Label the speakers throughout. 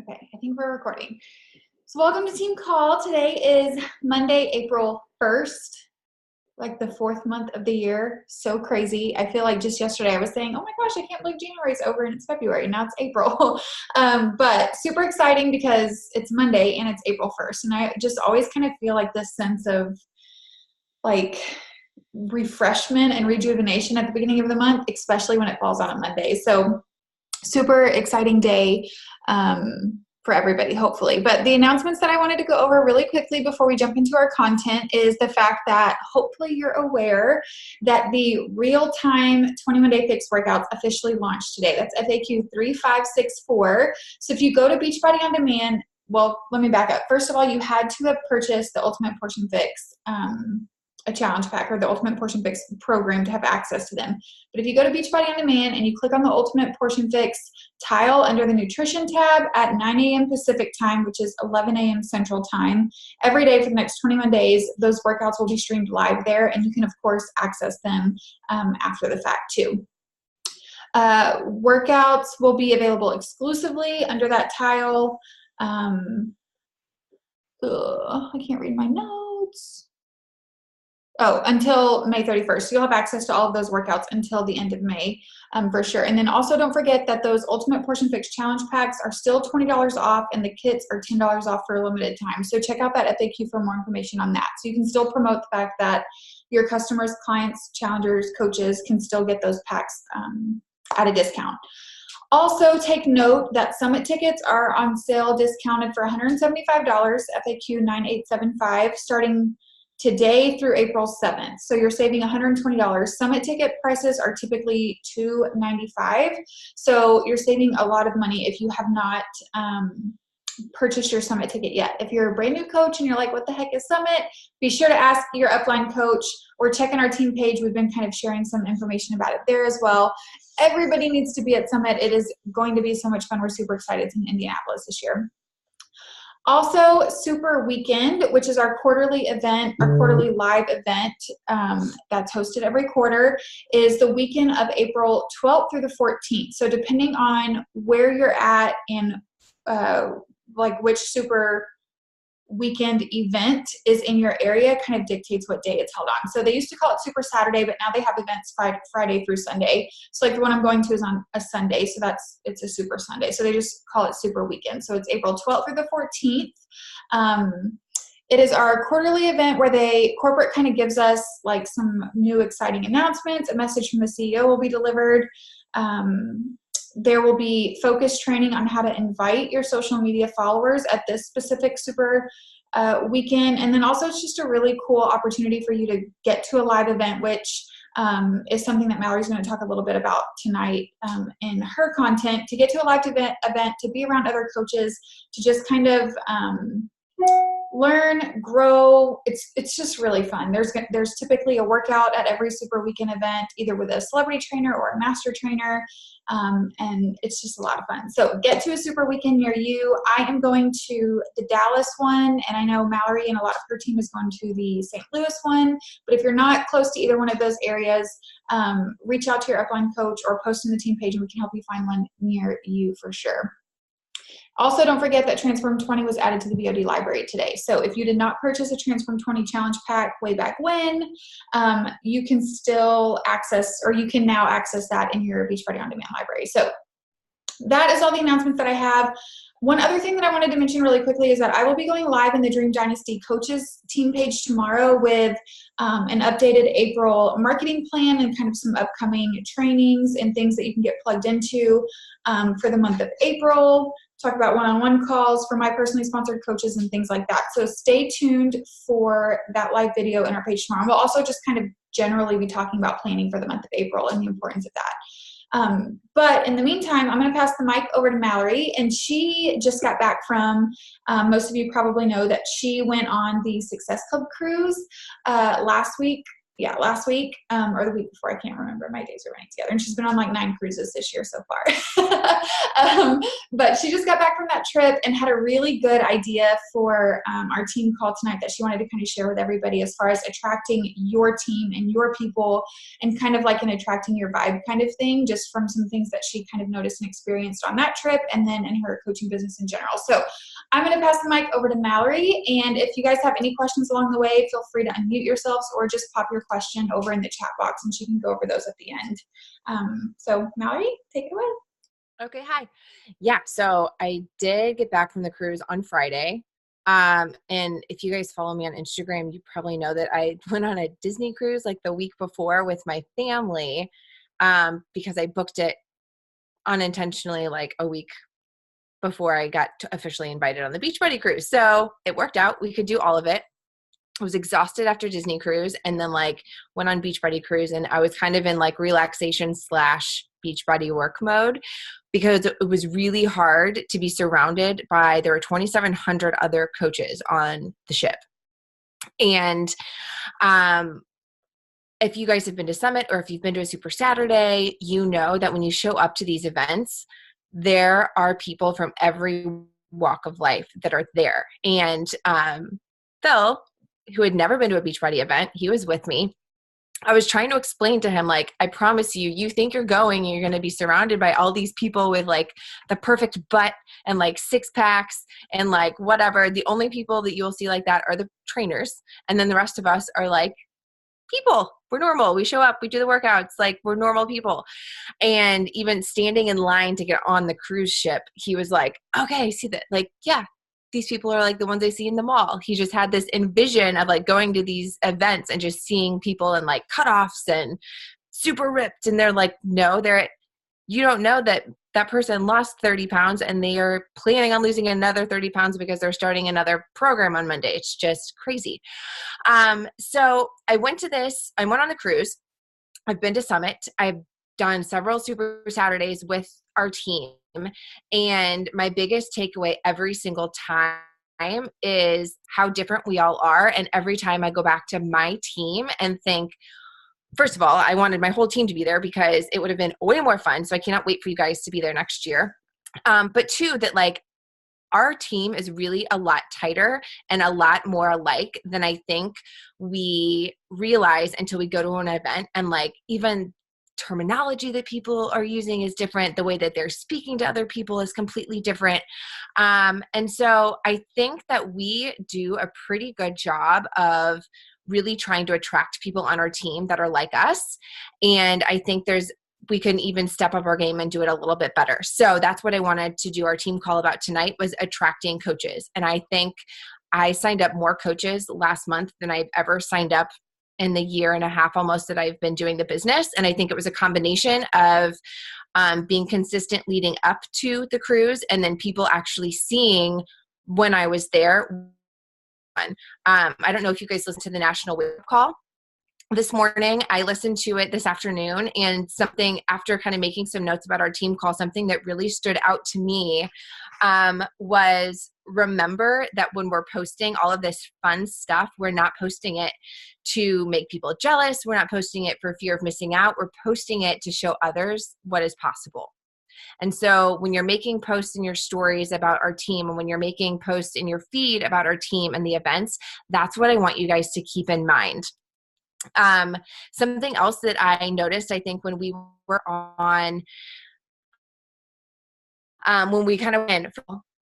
Speaker 1: Okay, I think we're recording. So welcome to Team Call. Today is Monday, April 1st, like the fourth month of the year. So crazy. I feel like just yesterday I was saying, oh my gosh, I can't believe January's over and it's February. Now it's April. But super exciting because it's Monday and it's April 1st. And I just always kind of feel like this sense of like refreshment and rejuvenation at the beginning of the month, especially when it falls on a Monday. So super exciting day for everybody, hopefully. But the announcements that I wanted to go over really quickly before we jump into our content is the fact that hopefully you're aware that the real-time 21-day fix workouts officially launched today. That's FAQ 3564. So if you go to Beachbody On Demand, well, let me back up. First of all, you had to have purchased the Ultimate Portion Fix a challenge pack or the Ultimate Portion Fix program to have access to them. But if you go to Beachbody On Demand and you click on the Ultimate Portion Fix tile under the Nutrition tab at 9 a.m. Pacific time, which is 11 a.m. Central time, every day for the next 21 days, those workouts will be streamed live there, and you can, of course, access them after the fact, too. Workouts will be available exclusively under that tile. I can't read my notes. Oh, until May 31st. So you'll have access to all of those workouts until the end of May for sure. And then also don't forget that those Ultimate Portion Fix challenge packs are still $20 off and the kits are $10 off for a limited time. So check out that FAQ for more information on that. So you can still promote the fact that your customers, clients, challengers, coaches can still get those packs at a discount. Also, take note that Summit tickets are on sale discounted for $175, FAQ 9875, starting today through April 7th. So you're saving $120. Summit ticket prices are typically $295. So you're saving a lot of money if you have not purchased your Summit ticket yet. If you're a brand new coach and you're like, what the heck is Summit? Be sure to ask your upline coach or check in our team page. We've been kind of sharing some information about it there as well. Everybody needs to be at Summit. It is going to be so much fun. We're super excited. It's in Indianapolis this year. Also, Super Weekend, which is our quarterly event, our quarterly live event that's hosted every quarter, is the weekend of April 12th through the 14th. So depending on where you're at and like which Super Weekend event is in your area kind of dictates what day it's held on. So they used to call it Super Saturday, but now they have events Friday through Sunday. So like the one I'm going to is on a Sunday, so it's a Super Sunday. So they just call it Super Weekend. So it's April 12th through the 14th. It is our quarterly event where corporate kind of gives us like some new exciting announcements. A message from the CEO will be delivered. There will be focused training on how to invite your social media followers at this specific Super Weekend. And then also it's just a really cool opportunity for you to get to a live event, which is something that Mallory's going to talk a little bit about tonight in her content, to get to a live event, to be around other coaches, to just kind of learn, grow. It's just really fun. There's typically a workout at every Super Weekend event, either with a celebrity trainer or a master trainer, and it's just a lot of fun. So get to a Super Weekend near you. I am going to the Dallas one, and I know Mallory and a lot of her team is going to the St. Louis one, but if you're not close to either one of those areas, reach out to your upline coach or post in the team page and we can help you find one near you for sure. Also, don't forget that Transform 20 was added to the BOD library today. So if you did not purchase a Transform 20 challenge pack way back when, you can still access, or you can now access that in your Beachbody On Demand library. So that is all the announcements that I have. One other thing that I wanted to mention really quickly is that I will be going live in the Dream Dynasty Coaches team page tomorrow with an updated April marketing plan and kind of some upcoming trainings and things that you can get plugged into for the month of April. Talk about one-on-one calls for my personally sponsored coaches and things like that. So stay tuned for that live video in our page tomorrow. We'll also just kind of generally be talking about planning for the month of April and the importance of that. But in the meantime, I'm going to pass the mic over to Mallory, and she just got back from, most of you probably know that she went on the Success Club cruise last week. Yeah, last week or the week before. I can't remember. My days are running together. And she's been on like 9 cruises this year so far. But she just got back from that trip and had a really good idea for our team call tonight that she wanted to kind of share with everybody as far as attracting your team and your people and kind of like an attracting your vibe kind of thing, just from some things that she kind of noticed and experienced on that trip and then in her coaching business in general. So I'm going to pass the mic over to Mallory. And if you guys have any questions along the way, feel free to unmute yourselves or just pop your question over in the chat box and she can go over those at the end. So Mallory, take it away.
Speaker 2: Okay, hi. Yeah, so I did get back from the cruise on Friday. And if you guys follow me on Instagram, you probably know that I went on a Disney cruise like the week before with my family, because I booked it unintentionally like a week before I got officially invited on the Beachbody cruise. So it worked out. We could do all of it. I was exhausted after Disney cruise and then like went on Beachbody cruise, and I was kind of in like relaxation / Beachbody work mode because it was really hard to be surrounded by, there were 2,700 other coaches on the ship. And if you guys have been to Summit or if you've been to a Super Saturday, you know that when you show up to these events, there are people from every walk of life that are there. And Phil, who had never been to a Beachbody event, he was with me. I was trying to explain to him, like, I promise you, you think you're going, you're going to be surrounded by all these people with like the perfect butt and like six packs and like whatever. The only people that you'll see like that are the trainers. And then the rest of us are like people. We're normal. We show up, we do the workouts, like we're normal people. And even standing in line to get on the cruise ship, he was like, okay, see that, like, yeah, these people are like the ones I see in the mall. He just had this envision of like going to these events and just seeing people in like cutoffs and super ripped. And they're like, no, you don't know that that person lost 30 pounds and they are planning on losing another 30 pounds because they're starting another program on Monday. It's just crazy. So I went on the cruise. I've been to Summit. I've done several Super Saturdays with our team. And my biggest takeaway every single time is how different we all are. And every time I go back to my team and think, first of all, I wanted my whole team to be there because it would have been way more fun. So I cannot wait for you guys to be there next year. But two, that like our team is really a lot tighter and a lot more alike than I think we realize until we go to an event. And like even terminology that people are using is different. The way that they're speaking to other people is completely different. And so I think that we do a pretty good job of really trying to attract people on our team that are like us. And I think we can even step up our game and do it a little bit better. So that's what I wanted to do our team call about tonight, was attracting coaches. And I think I signed up more coaches last month than I've ever signed up in the year and a half almost that I've been doing the business. And I think it was a combination of being consistent leading up to the cruise and then people actually seeing when I was there. I don't know if you guys listened to the National Wake Up Call this morning. I listened to it this afternoon, and something after kind of making some notes about our team call, something that really stood out to me was remember that when we're posting all of this fun stuff, we're not posting it to make people jealous. We're not posting it for fear of missing out. We're posting it to show others what is possible. And so when you're making posts in your stories about our team, and when you're making posts in your feed about our team and the events, that's what I want you guys to keep in mind. Something else that I noticed, I think when we were on, when we kind of went,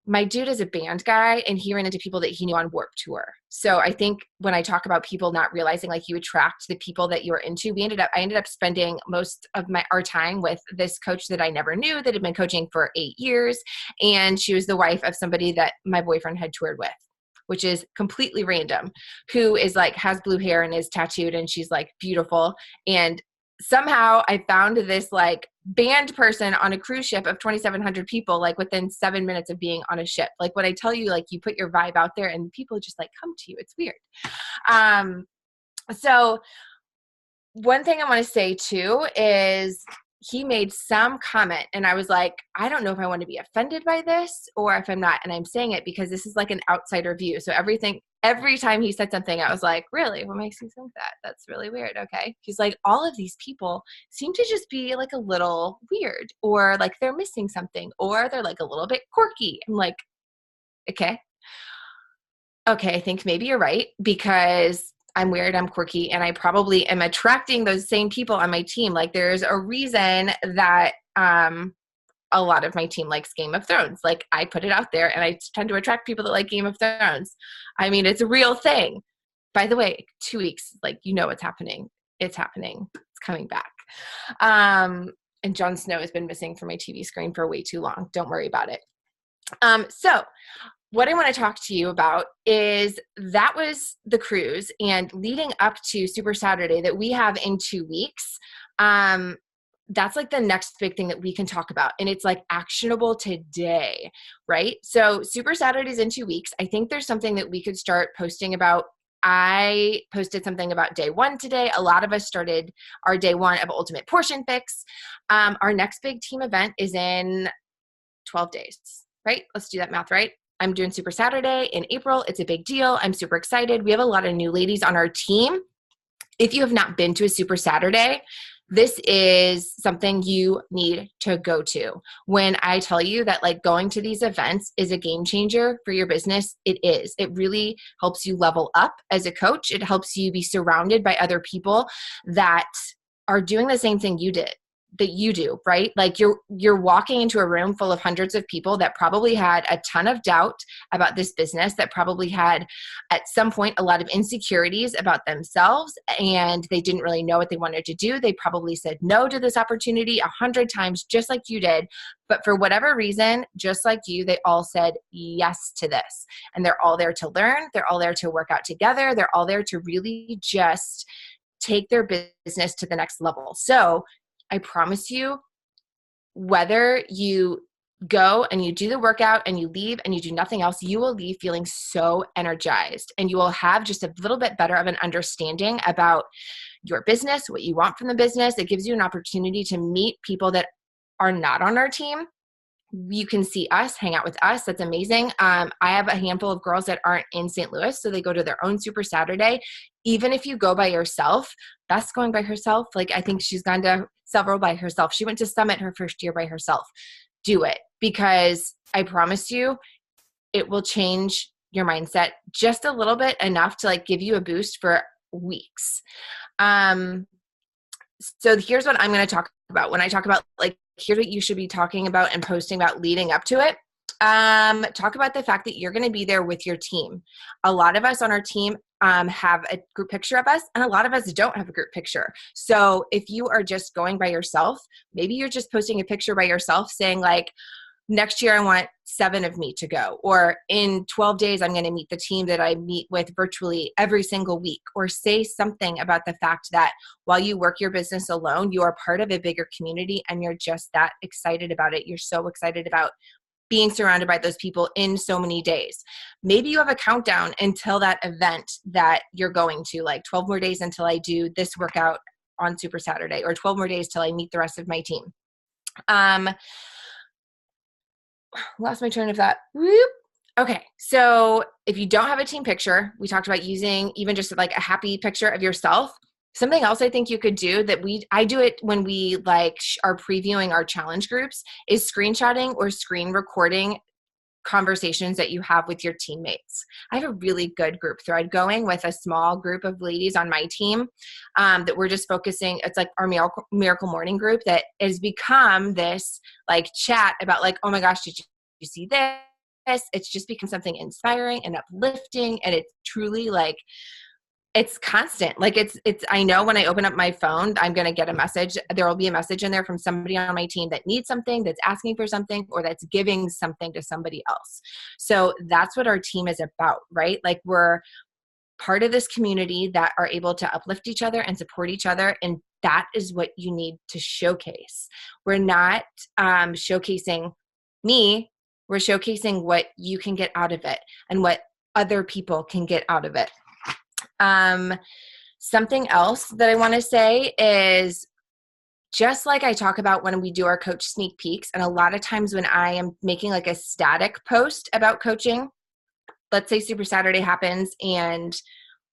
Speaker 2: my dude is a band guy and he ran into people that he knew on Warped Tour. So I think when I talk about people not realizing like you attract the people that you're into, I ended up spending most of our time with this coach that I never knew that had been coaching for 8 years. And she was the wife of somebody that my boyfriend had toured with, which is completely random, who is like, has blue hair and is tattooed and she's like beautiful. And somehow I found this like band person on a cruise ship of 2,700 people, like within 7 minutes of being on a ship. Like when I tell you, like you put your vibe out there and people just like come to you. It's weird. So one thing I want to say too is he made some comment and I was like, I don't know if I want to be offended by this or if I'm not. And I'm saying it because this is like an outsider view. So every time he said something, I was like, really? What makes you think that? That's really weird. Okay. He's like, all of these people seem to just be like a little weird, or like they're missing something, or they're like a little bit quirky. I'm like, okay, I think maybe you're right, because I'm weird, I'm quirky, and I probably am attracting those same people on my team. Like there's a reason that a lot of my team likes Game of Thrones. Like I put it out there and I tend to attract people that like Game of Thrones. I mean, it's a real thing. By the way, 2 weeks, like, you know, what's happening. It's happening. It's coming back. And Jon Snow has been missing from my TV screen for way too long. Don't worry about it. So what I want to talk to you about is that was the cruise, and leading up to Super Saturday that we have in 2 weeks. That's like the next big thing that we can talk about. And it's like actionable today, right? So Super Saturdays in 2 weeks. I think there's something that we could start posting about. I posted something about day one today. A lot of us started our day one of Ultimate Portion Fix. Our next big team event is in 12 days, right? Let's do that math, right? I'm doing Super Saturday in April. It's a big deal. I'm super excited. We have a lot of new ladies on our team. If you have not been to a Super Saturday, this is something you need to go to. When I tell you that like going to these events is a game changer for your business, it is. It really helps you level up as a coach. It helps you be surrounded by other people that are doing the same thing that you do, right? Like you're walking into a room full of hundreds of people that probably had a ton of doubt about this business, that probably had at some point a lot of insecurities about themselves, and they didn't really know what they wanted to do. They probably said no to this opportunity 100 times, just like you did. But for whatever reason, just like you, they all said yes to this. And they're all there to learn. They're all there to work out together. They're all there to really just take their business to the next level. So I promise you, whether you go and you do the workout and you leave and you do nothing else, you will leave feeling so energized, and you will have just a little bit better of an understanding about your business, what you want from the business. It gives you an opportunity to meet people that are not on our team. You can see us, hang out with us. That's amazing. I have a handful of girls that aren't in St. Louis, so they go to their own Super Saturday. Even if you go by yourself, Beth's going by herself. Like I think she's gone to several by herself. She went to Summit her first year by herself. Do it, because I promise you, it will change your mindset just a little bit, enough to like give you a boost for weeks. So here's what I'm going to talk about when I talk about like, here's what you should be talking about and posting about leading up to it. Talk about the fact that you're going to be there with your team. A lot of us on our team have a group picture of us, and a lot of us don't have a group picture. So if you are just going by yourself, maybe you're just posting a picture by yourself saying like, next year I want 7 of me to go, or in 12 days I'm going to meet the team that I meet with virtually every single week, or say something about the fact that while you work your business alone, you are part of a bigger community and you're just that excited about it. You're so excited about being surrounded by those people in so many days. Maybe you have a countdown until that event that you're going to, like 12 more days until I do this workout on Super Saturday, or 12 more days till I meet the rest of my team. Lost my train of thought. Whoop. Okay. So if you don't have a team picture, we talked about using even just like a happy picture of yourself. Something else I think you could do that I do it when we like are previewing our challenge groups, is screenshotting or screen recording conversations that you have with your teammates. I have a really good group thread going with a small group of ladies on my team that we're just focusing. It's like our Miracle Morning group that has become this like chat about like, oh my gosh, did you see this? It's just become something inspiring and uplifting. And it's truly like, it's constant. Like it's, I know when I open up my phone, I'm going to get a message. There will be a message in there from somebody on my team that needs something, that's asking for something, or that's giving something to somebody else. So that's what our team is about, right? Like we're part of this community that are able to uplift each other and support each other. And that is what you need to showcase. We're not showcasing me. We're showcasing what you can get out of it and what other people can get out of it. Something else that I want to say is just like I talk about when we do our coach sneak peeks, and a lot of times when I am making like a static post about coaching, let's say Super Saturday happens and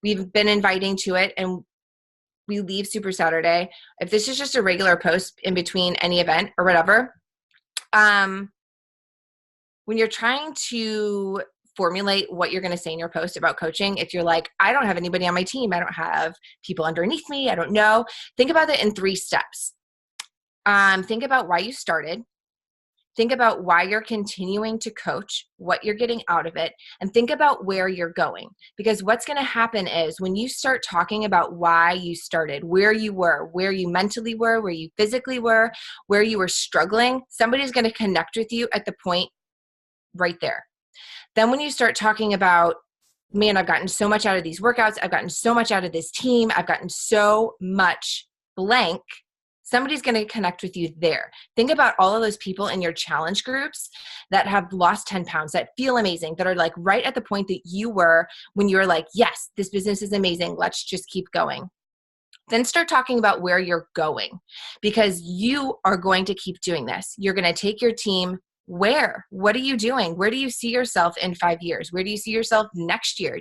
Speaker 2: we've been inviting to it and we leave Super Saturday. If this is just a regular post in between any event or whatever, when you're trying to formulate what you're going to say in your post about coaching, if you're like, I don't have anybody on my team, I don't have people underneath me, I don't know, think about it in 3 steps. Think about why you started. Think about why you're continuing to coach, what you're getting out of it, and think about where you're going. Because what's going to happen is when you start talking about why you started, where you were, where you mentally were, where you physically were, where you were struggling, somebody's going to connect with you at the point right there. Then when you start talking about, man, I've gotten so much out of these workouts, I've gotten so much out of this team, I've gotten so much blank, somebody's going to connect with you there. Think about all of those people in your challenge groups that have lost 10 pounds, that feel amazing, that are like right at the point that you were when you were like, yes, this business is amazing. Let's just keep going. Then start talking about where you're going, because you are going to keep doing this. You're going to take your team where? What are you doing? Where do you see yourself in 5 years? Where do you see yourself next year?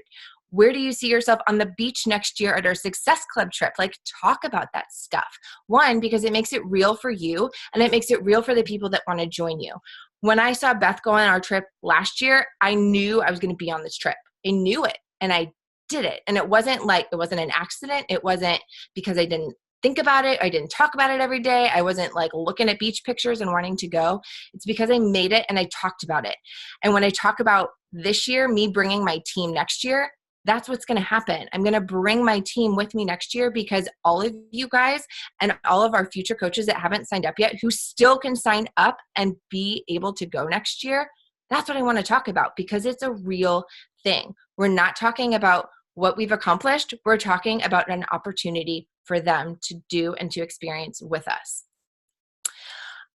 Speaker 2: Where do you see yourself on the beach next year at our Success Club trip? Like, talk about that stuff. One, because it makes it real for you and it makes it real for the people that want to join you. When I saw Beth go on our trip last year, I knew I was going to be on this trip. I knew it and I did it. And it wasn't an accident. It wasn't because I didn't think about it. I didn't talk about it every day. I wasn't like looking at beach pictures and wanting to go. It's because I made it and I talked about it. And when I talk about this year, me bringing my team next year, that's what's going to happen. I'm going to bring my team with me next year because all of you guys and all of our future coaches that haven't signed up yet, who still can sign up and be able to go next year, that's what I want to talk about because it's a real thing. We're not talking about what we've accomplished. We're talking about an opportunity for them to do and to experience with us.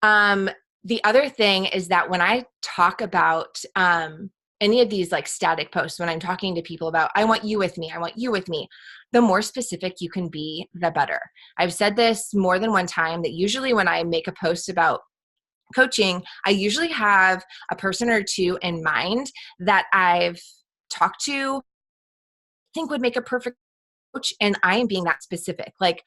Speaker 2: The other thing is that when I talk about any of these like static posts, when I'm talking to people about, I want you with me, I want you with me, the more specific you can be, the better. I've said this more than one time that usually when I make a post about coaching, I usually have a person or two in mind that I've talked to, think would make a perfect coach, and I am being that specific. Like,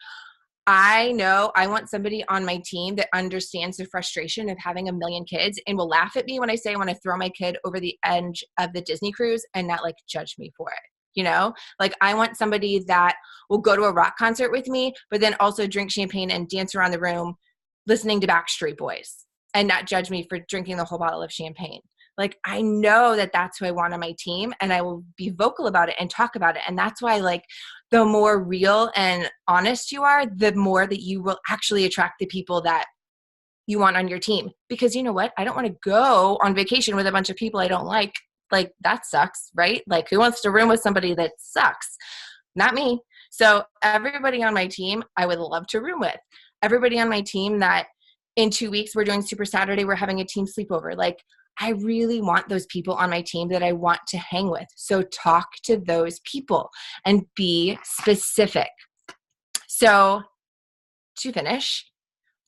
Speaker 2: I know I want somebody on my team that understands the frustration of having a million kids and will laugh at me when I say I want to throw my kid over the edge of the Disney cruise and not like judge me for it. You know, like I want somebody that will go to a rock concert with me, but then also drink champagne and dance around the room listening to Backstreet Boys and not judge me for drinking the whole bottle of champagne. Like, I know that that's who I want on my team, and I will be vocal about it and talk about it. And that's why, like, the more real and honest you are, the more that you will actually attract the people that you want on your team. Because you know what? I don't want to go on vacation with a bunch of people I don't like. Like, that sucks, right? Like, who wants to room with somebody that sucks? Not me. So everybody on my team, I would love to room with. Everybody on my team that in 2 weeks we're doing Super Saturday, we're having a team sleepover. Like, I really want those people on my team that I want to hang with. So talk to those people and be specific. So to finish,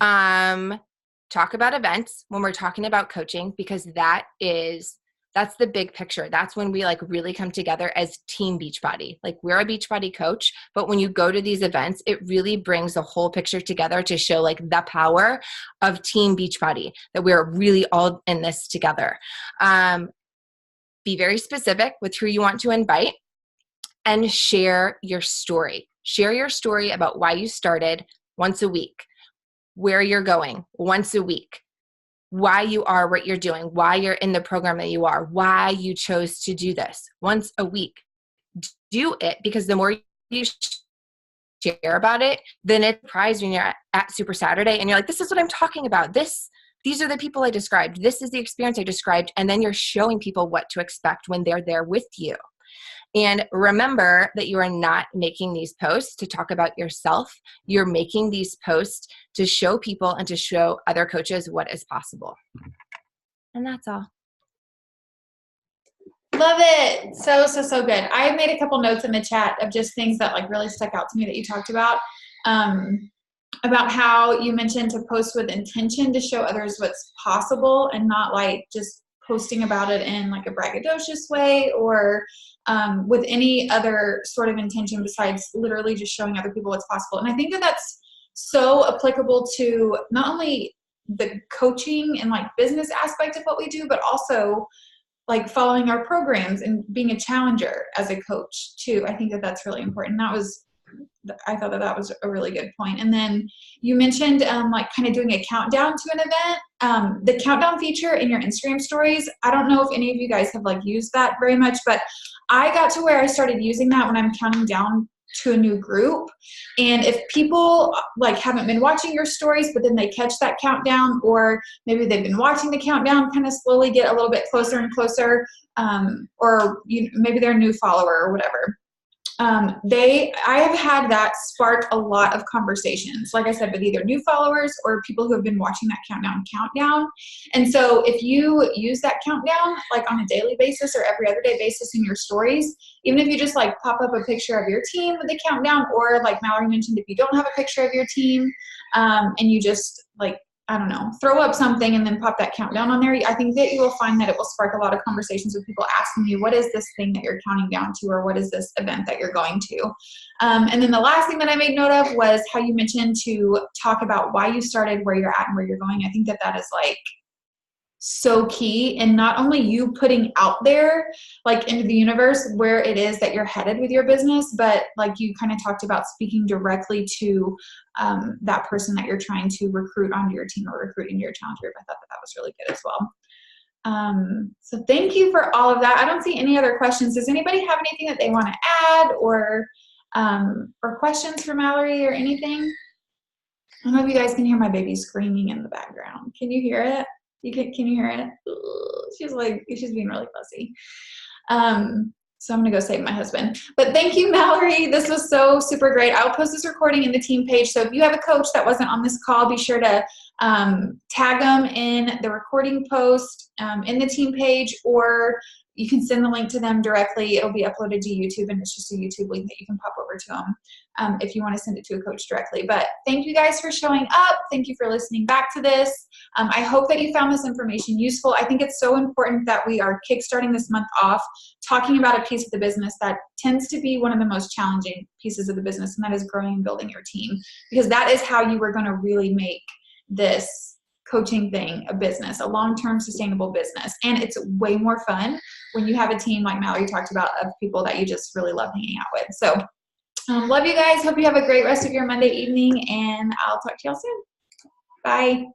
Speaker 2: talk about events when we're talking about coaching, because that's the big picture. That's when we like really come together as Team Beachbody. Like, we're a Beachbody coach, but when you go to these events, it really brings the whole picture together to show like the power of Team Beachbody, that we're really all in this together. Be very specific with who you want to invite and share your story. Share your story about why you started once a week, where you're going once a week, why you are what you're doing, why you're in the program that you are, why you chose to do this once a week. Do it, because the more you share about it, then it's a surprise when you're at Super Saturday and you're like, this is what I'm talking about. These are the people I described. This is the experience I described. And then you're showing people what to expect when they're there with you. And remember that you are not making these posts to talk about yourself. You're making these posts to show people and to show other coaches what is possible. And that's all.
Speaker 1: Love it. So good. I made a couple notes in the chat of just things that like really stuck out to me that you talked about. about how you mentioned to post with intention to show others what's possible and not like just posting about it in like a braggadocious way or with any other sort of intention besides literally just showing other people what's possible. And I think that that's so applicable to not only the coaching and like business aspect of what we do, but also like following our programs and being a challenger as a coach too. I think that that's really important. I thought that that was a really good point. And then you mentioned like kind of doing a countdown to an event. The countdown feature in your Instagram stories, I don't know if any of you guys have like used that very much, but I got to where I started using that when I'm counting down to a new group. And if people like haven't been watching your stories, but then they catch that countdown, or maybe they've been watching the countdown kind of slowly get a little bit closer and closer, or maybe they're a new follower or whatever. I have had that spark a lot of conversations, like I said, with either new followers or people who have been watching that countdown. And so if you use that countdown, like on a daily basis or every other day basis in your stories, even if you just like pop up a picture of your team with the countdown, or like Mallory mentioned, if you don't have a picture of your team, and you just like, I don't know, throw up something and then pop that countdown on there, I think that you will find that it will spark a lot of conversations with people asking you, what is this thing that you're counting down to, or what is this event that you're going to? And then the last thing that I made note of was how you mentioned to talk about why you started, where you're at, and where you're going. I think that that is like so key, and not only you putting out there like into the universe where it is that you're headed with your business, but like you kind of talked about speaking directly to that person that you're trying to recruit onto your team or recruit into your challenge group. I thought that that was really good as well. So thank you for all of that. I don't see any other questions. Does anybody have anything that they want to add, or questions for Mallory or anything? I don't know if you guys can hear my baby screaming in the background. Can you hear it? Can you hear it? She's being really fussy. So I'm gonna go save my husband. But thank you, Mallory. This was so super great. I'll post this recording in the team page. So if you have a coach that wasn't on this call, be sure to tag them in the recording post in the team page, or you can send the link to them directly. It'll be uploaded to YouTube, and it's just a YouTube link that you can pop over to them if you want to send it to a coach directly. But thank you guys for showing up. Thank you for listening back to this. I hope that you found this information useful. I think it's so important that we are kickstarting this month off talking about a piece of the business that tends to be one of the most challenging pieces of the business, and that is growing and building your team, because that is how you are going to really make this coaching thing a business, a long-term sustainable business. And it's way more fun when you have a team like Mallory talked about of people that you just really love hanging out with. So love you guys. Hope you have a great rest of your Monday evening, and I'll talk to y'all soon. Bye.